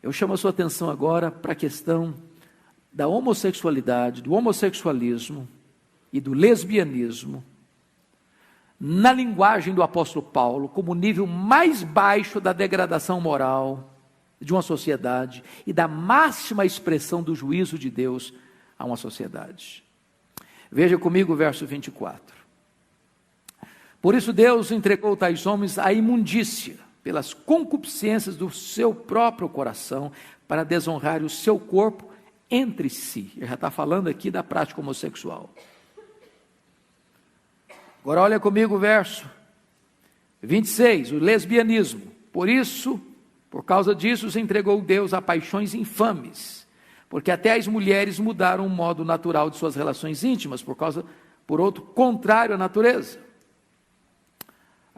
Eu chamo a sua atenção agora para a questão da homossexualidade, do homossexualismo e do lesbianismo, na linguagem do apóstolo Paulo, como o nível mais baixo da degradação moral de uma sociedade e da máxima expressão do juízo de Deus a uma sociedade. Veja comigo o verso 24. Por isso Deus entregou tais homens à imundícia, pelas concupiscências do seu próprio coração, para desonrar o seu corpo entre si. Ele já está falando aqui da prática homossexual. Agora olha comigo o verso 26, o lesbianismo. Por causa disso, se entregou Deus a paixões infames, porque até as mulheres mudaram o modo natural de suas relações íntimas, por outro contrário à natureza.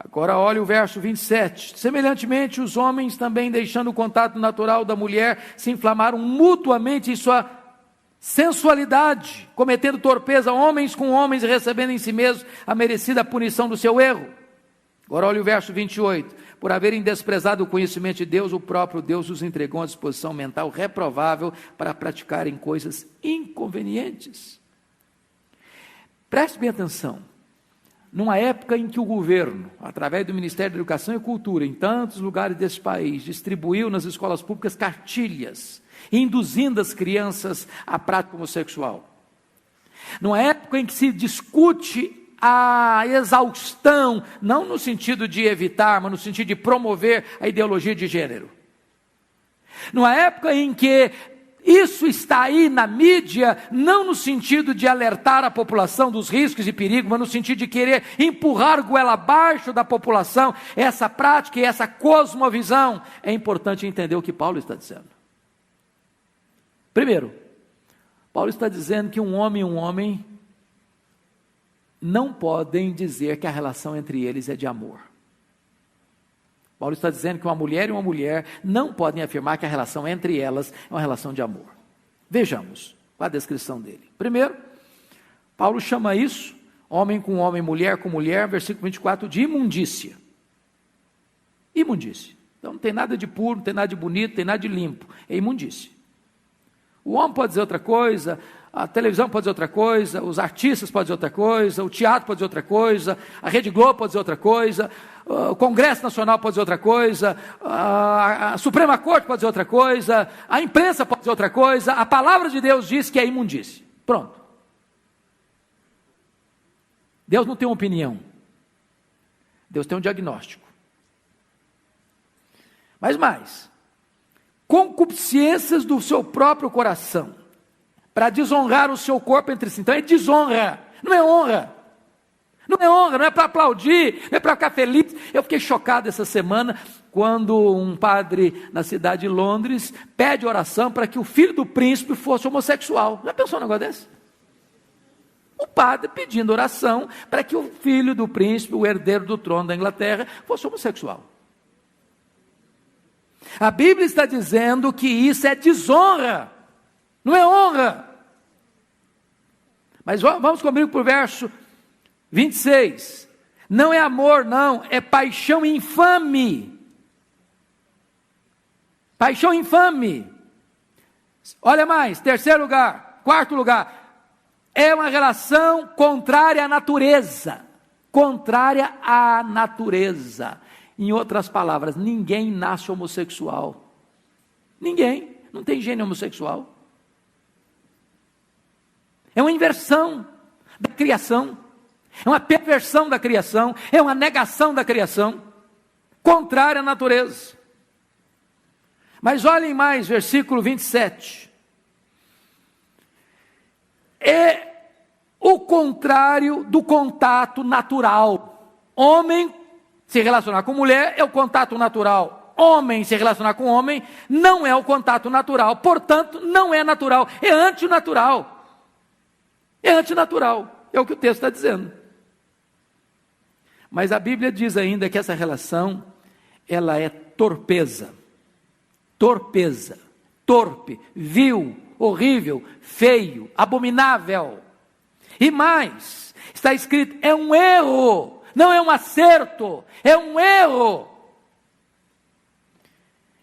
Agora olha o verso 27. Semelhantemente, os homens também, deixando o contato natural da mulher, se inflamaram mutuamente em sua sensualidade, cometendo torpeza homens com homens e recebendo em si mesmos a merecida punição do seu erro. Agora olha o verso 28. Por haverem desprezado o conhecimento de Deus, o próprio Deus os entregou a disposição mental reprovável para praticarem coisas inconvenientes. Preste bem atenção. Numa época em que o governo, através do Ministério da Educação e Cultura, em tantos lugares desse país, distribuiu nas escolas públicas cartilhas, induzindo as crianças à prática homossexual. Numa época em que se discute a exaustão, não no sentido de evitar, mas no sentido de promover a ideologia de gênero. Numa época em que isso está aí na mídia, não no sentido de alertar a população dos riscos e perigos, mas no sentido de querer empurrar goela abaixo da população essa prática e essa cosmovisão, é importante entender o que Paulo está dizendo. Primeiro, Paulo está dizendo que um homem e um homem não podem dizer que a relação entre eles é de amor. Paulo está dizendo que uma mulher e uma mulher não podem afirmar que a relação entre elas é uma relação de amor. Vejamos a descrição dele. Primeiro, Paulo chama isso, homem com homem, mulher com mulher, versículo 24, de imundícia. Imundícia. Então não tem nada de puro, não tem nada de bonito, não tem nada de limpo. É imundícia. O homem pode dizer outra coisa, a televisão pode dizer outra coisa, os artistas podem dizer outra coisa, o teatro pode dizer outra coisa, a Rede Globo pode dizer outra coisa, o Congresso Nacional pode dizer outra coisa, a Suprema Corte pode dizer outra coisa, a imprensa pode dizer outra coisa, a palavra de Deus diz que é imundície. Pronto. Deus não tem uma opinião, Deus tem um diagnóstico. Mas mais, concupiscências do seu próprio coração, para desonrar o seu corpo entre si. Então é desonra, não é honra. Não é honra, não é para aplaudir, não é para ficar feliz. Eu fiquei chocado essa semana, quando um padre na cidade de Londres pede oração para que o filho do príncipe fosse homossexual. Já pensou um negócio desse? O padre pedindo oração para que o filho do príncipe, o herdeiro do trono da Inglaterra, fosse homossexual. A Bíblia está dizendo que isso é desonra, não é honra. Mas vamos comigo para o verso 26. Não é amor, não, é paixão infame. Paixão infame. Olha mais, terceiro lugar, quarto lugar. É uma relação contrária à natureza. Contrária à natureza. Em outras palavras, ninguém nasce homossexual. Ninguém, não tem gene homossexual. É uma inversão da criação, é uma perversão da criação, é uma negação da criação, contrária à natureza. Mas olhem mais, versículo 27. É o contrário do contato natural. Homem se relacionar com mulher é o contato natural. Homem se relacionar com homem não é o contato natural. Portanto, não é natural, é antinatural. É antinatural, é o que o texto está dizendo. Mas a Bíblia diz ainda que essa relação, ela é torpeza. Torpeza, torpe, vil, horrível, feio, abominável. E mais, está escrito, é um erro, não é um acerto, é um erro.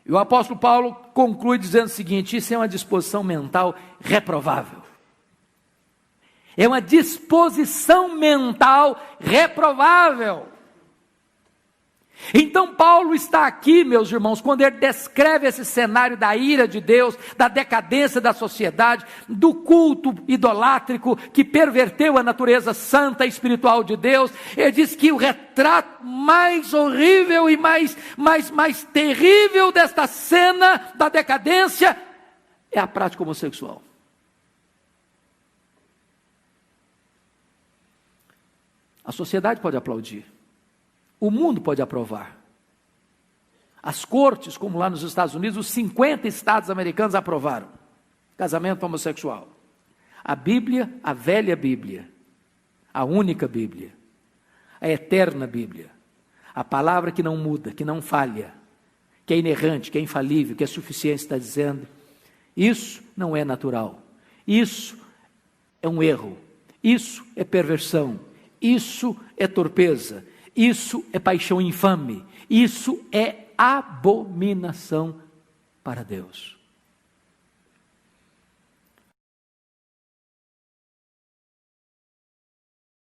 E o apóstolo Paulo conclui dizendo o seguinte: isso é uma disposição mental reprovável. É uma disposição mental reprovável. Então Paulo está aqui, meus irmãos, quando ele descreve esse cenário da ira de Deus, da decadência da sociedade, do culto idolátrico que perverteu a natureza santa e espiritual de Deus, ele diz que o retrato mais horrível e mais terrível desta cena da decadência é a prática homossexual. A sociedade pode aplaudir. O mundo pode aprovar. As cortes, como lá nos Estados Unidos, os 50 estados americanos aprovaram casamento homossexual. A Bíblia, a velha Bíblia, a única Bíblia, a eterna Bíblia, a palavra que não muda, que não falha, que é inerrante, que é infalível, que é suficiente, está dizendo: isso não é natural, isso é um erro, isso é perversão, isso é torpeza, isso é paixão infame, isso é abominação para Deus.